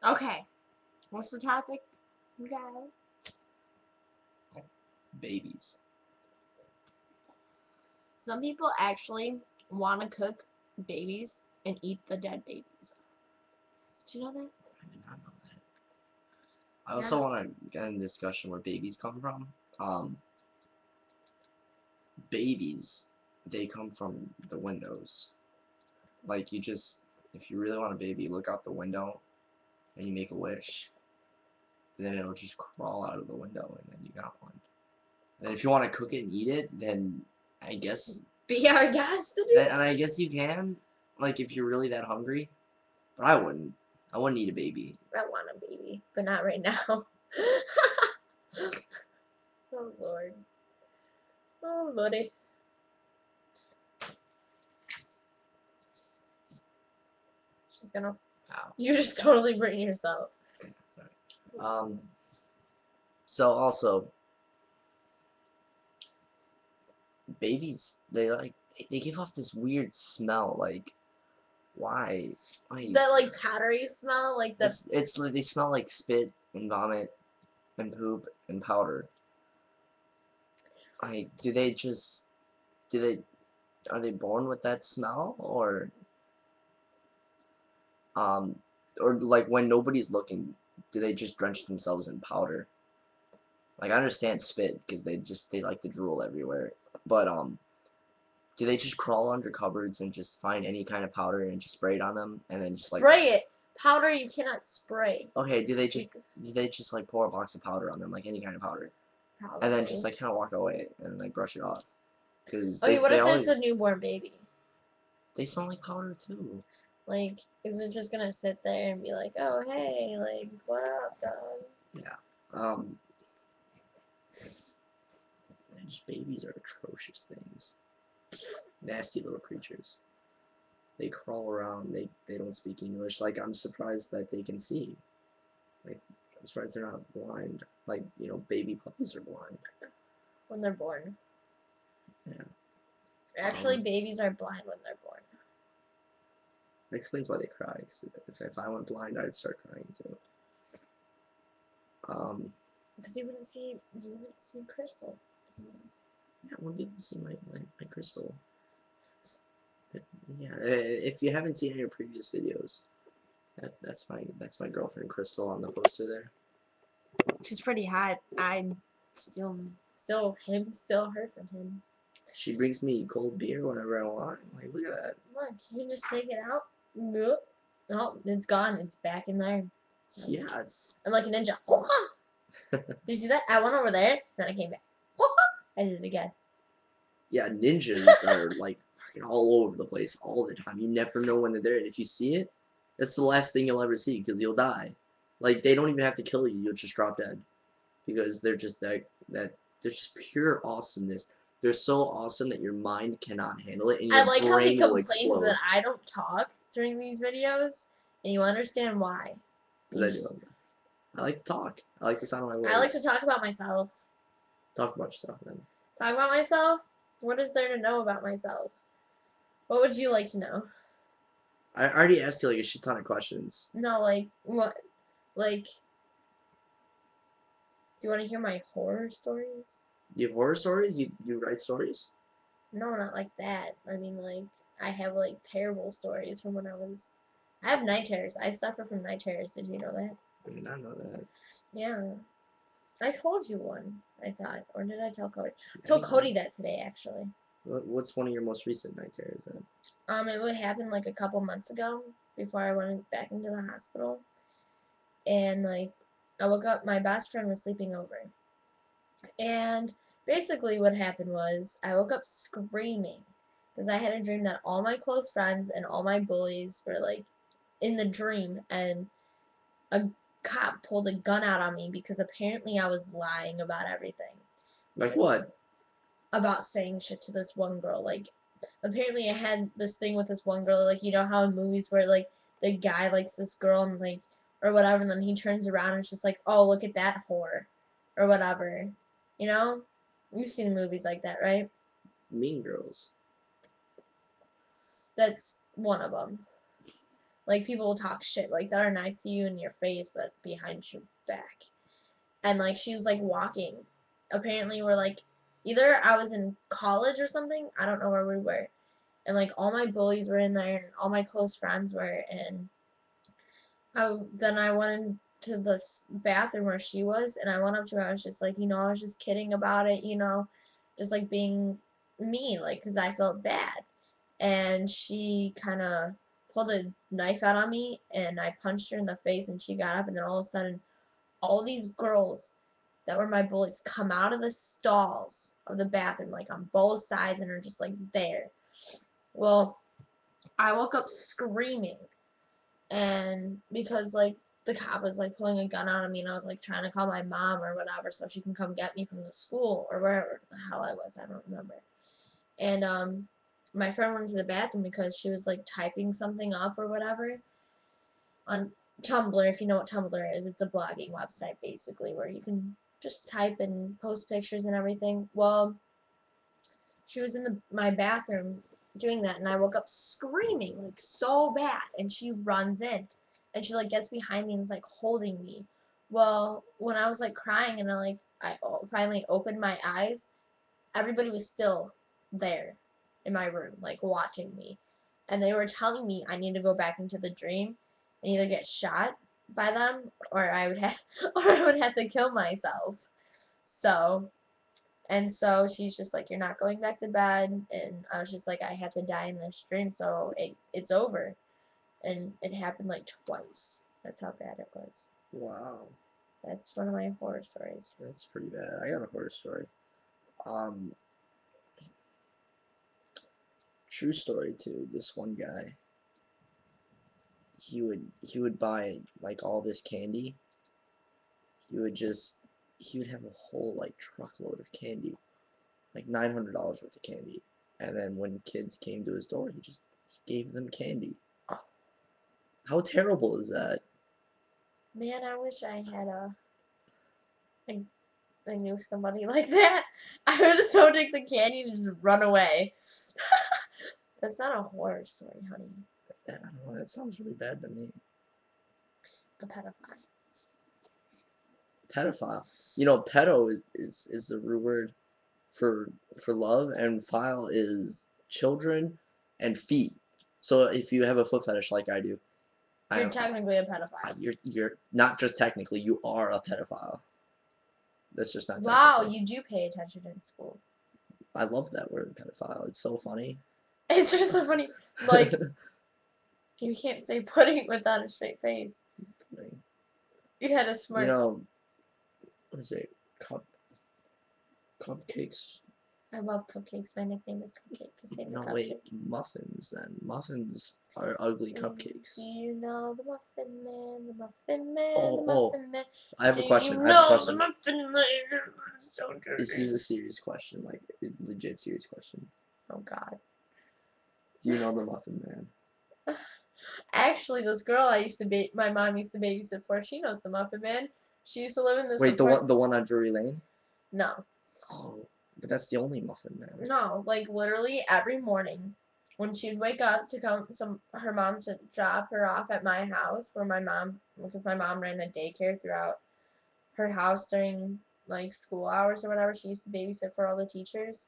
Okay. What's the topic, guys? Babies. Some people actually want to cook babies and eat the dead babies. Do you know that? I did not know that. I also want to get in a discussion where babies come from. Babies, they come from the windows. Like, you just, if you really want a baby, look out the window and you make a wish. Then it'll just crawl out of the window and then you got one. And if you want to cook it and eat it, then I guess. Be our guest to do. And I guess you can, like, if you're really that hungry. But I wouldn't. I wouldn't eat a baby. I want a baby, but not right now. Oh, Lord. Oh, Lordy. She's gonna... Ow. You just totally bring yourself. Sorry. So also, babies, they give off this weird smell. Like, why? That, like, powdery smell? Like, the... It's like they smell like spit and vomit and poop and powder. Like, are they born with that smell, or like when nobody's looking, do they just drench themselves in powder? Like, I understand spit because they like to drool everywhere, but do they just crawl under cupboards and just find any kind of powder and just spray it on them and then just spray it? Powder you cannot spray. Okay, do they just like pour a box of powder on them, like any kind of powder? Probably. And then just like kind of walk away and like brush it off? Because what if always, it's a newborn baby? They smell like powder too. Like, is it just gonna sit there and be like, oh hey, like, what up, dog? Yeah. Just babies are atrocious things. Nasty little creatures. They crawl around. They don't speak English. Like, I'm surprised that they can see. Like, I'm surprised they're not blind. Like, baby puppies are blind. When they're born. Yeah. Actually, babies are blind when they're born. That explains why they cry. Cause if I went blind, I'd start crying too. Because you wouldn't see Crystal. Yeah, I want people to see my crystal. Yeah, if you haven't seen any of your previous videos, that's my girlfriend Crystal on the poster there. She's pretty hot. I'm still her from him. She brings me cold beer whenever I want. Like, look at that. Look, you can just take it out. Oh, it's gone. It's back in there. Yeah, I'm like a ninja. Did you see that? I went over there, then I came back. I did it again. Yeah, ninjas are like fucking all over the place all the time. You never know when they're there, and if you see it, that's the last thing you'll ever see because you'll die. Like, they don't even have to kill you; you'll just drop dead because they're just they're just pure awesomeness. They're so awesome that your mind cannot handle it, and your I like how he brain will complains explode. that I don't talk during these videos, and you understand why. Because I do. I like to talk. I like the sound of my voice. I like to talk about myself. Talk about yourself then. Talk about myself? What is there to know about myself? What would you like to know? I already asked you like a shit ton of questions. No, like, what? Like, do you want to hear my horror stories? You have horror stories? You write stories? No, not like that. I mean, like, I have, like, terrible stories from when I have night terrors. I suffer from night terrors. Did you know that? I did not know that. Yeah. I told you one, I thought. Or did I tell Cody? I told Cody that today, actually. What's one of your most recent night terrors then? It would happen, like, a couple months ago, before I went back into the hospital. And, like, I woke up, my best friend was sleeping over. And basically what happened was, I woke up screaming. Because I had a dream that all my close friends and all my bullies were, like, in the dream. And a cop pulled a gun out on me because apparently I was lying about everything. Like what? About saying shit to this one girl. Like, apparently I had this thing with this one girl. Like, you know how in movies where, like, the guy likes this girl and, like, or whatever, and then he turns around and it's just like, oh, look at that whore. Or whatever. You know? You've seen movies like that, right? Mean Girls. That's one of them. Like people will talk shit like that are nice to you in your face, but behind your back. And like she was like walking. Apparently, we're like either I was in college or something. I don't know where we were. And like all my bullies were in there, and all my close friends were, and then I went into the bathroom where she was, and I went up to her. I was just like, I was just kidding about it, just like being me, like, because I felt bad. And she kind of pulled a knife out on me, and I punched her in the face, and she got up, and then all of a sudden, all these girls that were my bullies come out of the stalls of the bathroom, like on both sides, and are just like there. Well, I woke up screaming, and because like the cop was like pulling a gun out on me, and I was like trying to call my mom or whatever so she can come get me from the school or wherever the hell I was, I don't remember. And my friend went to the bathroom because she was like typing something up or whatever on Tumblr. If you know what Tumblr is, it's a blogging website basically where you can just type and post pictures and everything. Well, she was in my bathroom doing that, and I woke up screaming like so bad, and she runs in, and she like gets behind me and is like holding me. Well, when I was like crying and I finally opened my eyes, everybody was still there in my room like watching me, and they were telling me I need to go back into the dream and either get shot by them or I would have or I would have to kill myself. So and so she's just like, "You're not going back to bed." And I was just like, "I had to die in this dream, so it's over." And it happened like twice. That's how bad it was. Wow. That's one of my horror stories. That's pretty bad. I got a horror story. Um, true story too. This one guy, he would buy like all this candy. He would just he would have a whole like truckload of candy, like $900 worth of candy. And then when kids came to his door, he gave them candy. How terrible is that? Man, I wish I, I knew somebody like that. I would just so take the candy and just run away. That's not a horror story, honey. I don't know, that sounds really bad to me. A pedophile. Pedophile. You know, pedo is the root word for love, and file is children and feet. So if you have a foot fetish like I do, You're technically a pedophile. you're not just technically, you are a pedophile. That's just not Wow, technically. you do pay attention in school. I love that word pedophile. It's so funny. It's just so funny. Like, you can't say pudding without a straight face. You had a You smirk. know, what is it? Cupcakes. I love cupcakes. My nickname is Cupcake because I'm a No, cupcake. wait, muffins then. Muffins are ugly cupcakes. Do you know the Muffin Man, the Muffin Man, Oh, the Muffin Man? I have Do a you question. I have a know the question. Muffin Man? So This dirty. is a serious question, like a legit serious question. Oh God. Do you know the Muffin Man? Actually, this girl my mom used to babysit for, she knows the Muffin Man. She used to live in this Wait, apartment. the one on Drury Lane? No. Oh, but that's the only Muffin Man. No, like literally every morning when she'd wake up to her mom to drop her off at my house because my mom ran a daycare throughout her house during like school hours or whatever. She used to babysit for all the teachers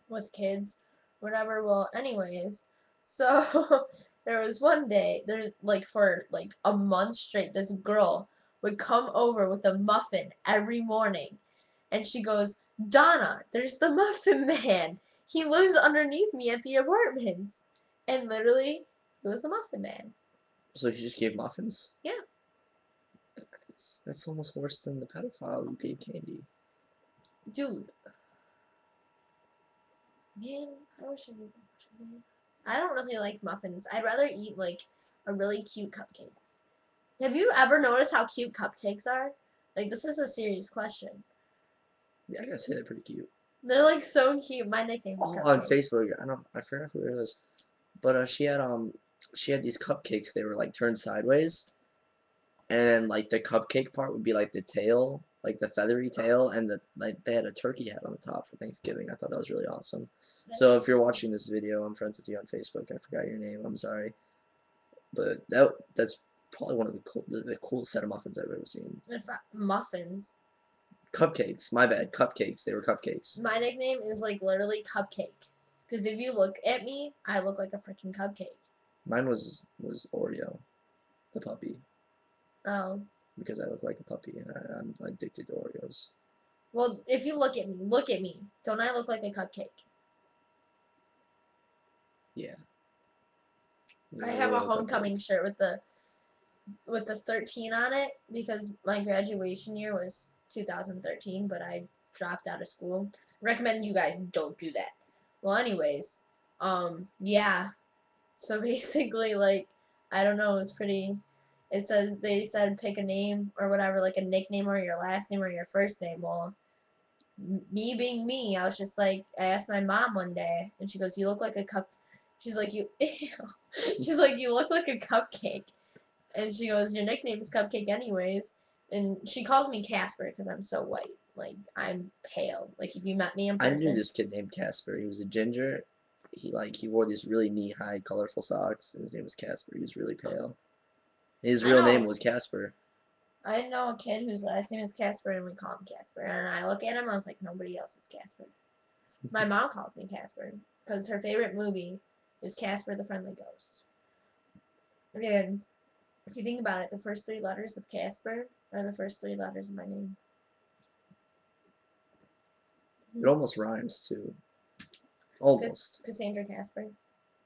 with kids, whatever. Well, anyways, so there was one day, there's like for like a month straight, this girl would come over with a muffin every morning, and she goes, "Donna, there's the Muffin Man. He lives underneath me at the apartments." And literally, it was the Muffin Man. So he just gave muffins? Yeah. That's almost worse than the pedophile who gave candy. Dude. Man, I wish I knew the Muffin Man. I don't really like muffins. I'd rather eat like a really cute cupcake. Have you ever noticed how cute cupcakes are? Like, this is a serious question. Yeah, I gotta say they're pretty cute. They're like so cute. My nickname is Oh, on Cupcake. Facebook, I forgot who it was, but she had these cupcakes. They were like turned sideways, and like the cupcake part would be like the tail, like the feathery tail, and they had a turkey head on the top for Thanksgiving. I thought that was really awesome. So if you're watching this video, I'm friends with you on Facebook. I forgot your name. I'm sorry. But that's probably one of the coolest set of muffins I've ever seen. Muffins. Cupcakes. My bad. Cupcakes. They were cupcakes. My nickname is like literally Cupcake. Because if you look at me, I look like a freaking cupcake. Mine was Oreo, the puppy, Oh. because I look like a puppy and I'm addicted to Oreos. Well, if you look at me, look at me. Don't I look like a cupcake? Yeah. I You're a have a little homecoming cupcake. shirt with the 13 on it because my graduation year was 2013, but I dropped out of school. Recommend you guys don't do that. Well, anyways, yeah. So basically, like, I don't know, it's pretty. It says they said pick a name or whatever, like a nickname or your last name or your first name. Well, me being me, I was just like, I asked my mom one day, and she goes, "You look like a cup." She's like, "You," she's like, "You look like a cupcake." And she goes, "Your nickname is Cupcake, anyways." And she calls me Casper because I'm so white. Like I'm pale. Like if you met me in I knew person, this kid named Casper. He was a ginger. He wore these really knee-high, colorful socks, and his name was Casper. He was really pale. His I real name know. was Casper. I know a kid whose last name is Casper, and we call him Casper. And I look at him, I was like, nobody else is Casper. My mom calls me Casper because her favorite movie is Casper the Friendly Ghost. And if you think about it, the first three letters of Casper are the first three letters of my name. It almost rhymes too. Almost. Cassandra Casper.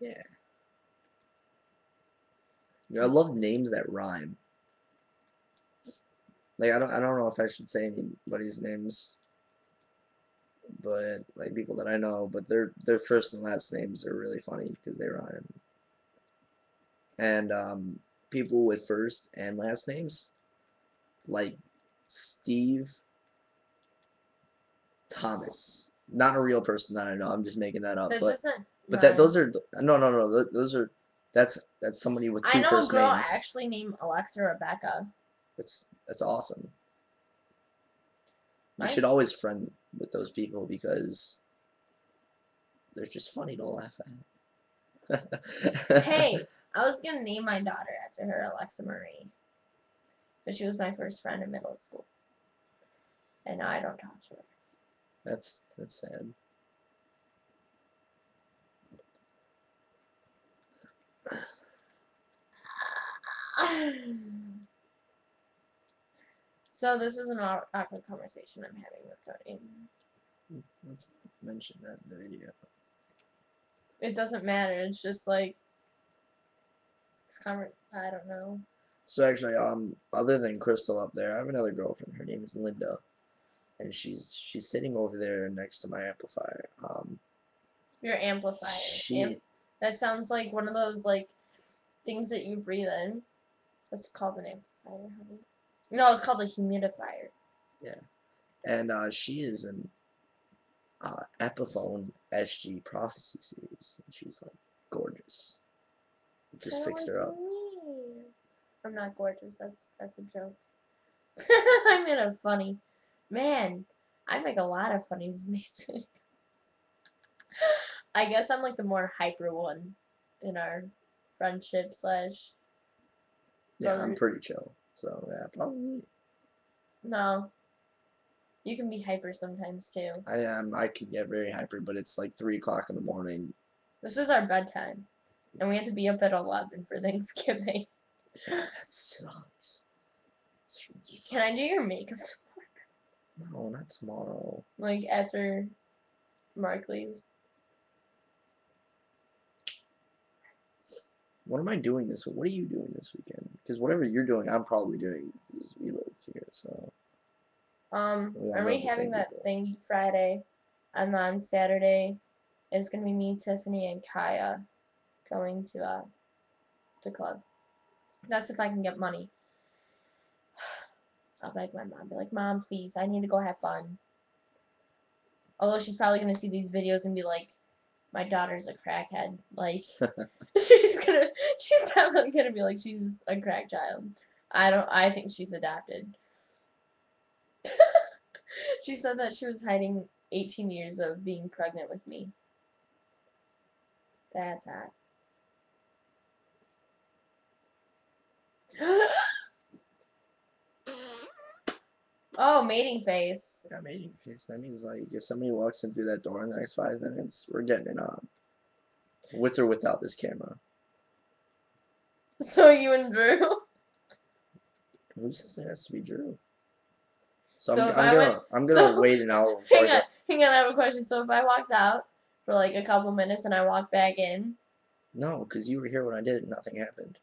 Yeah. I love names that rhyme. Like I don't know if I should say anybody's names, but like people that I know, but their first and last names are really funny because they rhyme. And people with first and last names like Steve Thomas. Not a real person that I know. I'm just making that up. That doesn't But that those rhyme. are no. Those are that's somebody with I two know a first girl names. actually named Alexa Rebecca. That's awesome. You My should always friend with those people because they're just funny to laugh at. Hey, I was gonna name my daughter after her, Alexa Marie, because she was my first friend in middle school, and now I don't talk to That's sad. her. So this is an awkward conversation I'm having with Cody. Let's mention that in the video. It doesn't matter. It's just like I don't know. So actually, other than Crystal up there, I have another girlfriend. Her name is Linda, and she's sitting over there next to my amplifier. Your amplifier. She That sounds like one of those like things that you breathe in. That's called an amplifier, honey. No, it's called a humidifier. yeah, and she is an Epiphone SG Prophecy series. She's like gorgeous. Just fixed her up. Me. I'm not gorgeous. That's a joke. I made a funny. Man, I make a lot of funnies in these videos. I guess I'm like the more hyper one in our friendship slash Yeah, brother. I'm pretty chill. So yeah, probably. No, you can be hyper sometimes too. I am. I could get very hyper, but it's like 3 o'clock in the morning. This is our bedtime, and we have to be up at 11 for Thanksgiving. Yeah, that sucks. Can I do your makeup No, not tomorrow. like after Mark leaves? What am I doing this week? What are you doing this weekend? Because whatever you're doing, I'm probably doing because we live here. So we all Are know we the having same that people. thing Friday? And on Saturday, it's gonna be me, Tiffany, and Kaya going to the club. That's if I can get money. I'll beg my mom, be like, Mom, please, I need to go have fun. Although she's probably gonna see these videos and be like, my daughter's a crackhead. Like, she's definitely gonna be like, she's a crack child. I think she's adopted. She said that she was hiding 18 years of being pregnant with me. That's hot. Oh, mating face. Yeah, mating face. That means like if somebody walks in through that door in the next 5 minutes, we're getting it on. With or without this camera. So you and Drew. Who says it has to be Drew? So So if I went, I'm gonna so wait an hour before I go. hang on. I have a question. So if I walked out for like a couple minutes and I walked back in, No, because you were here when I did it and nothing happened.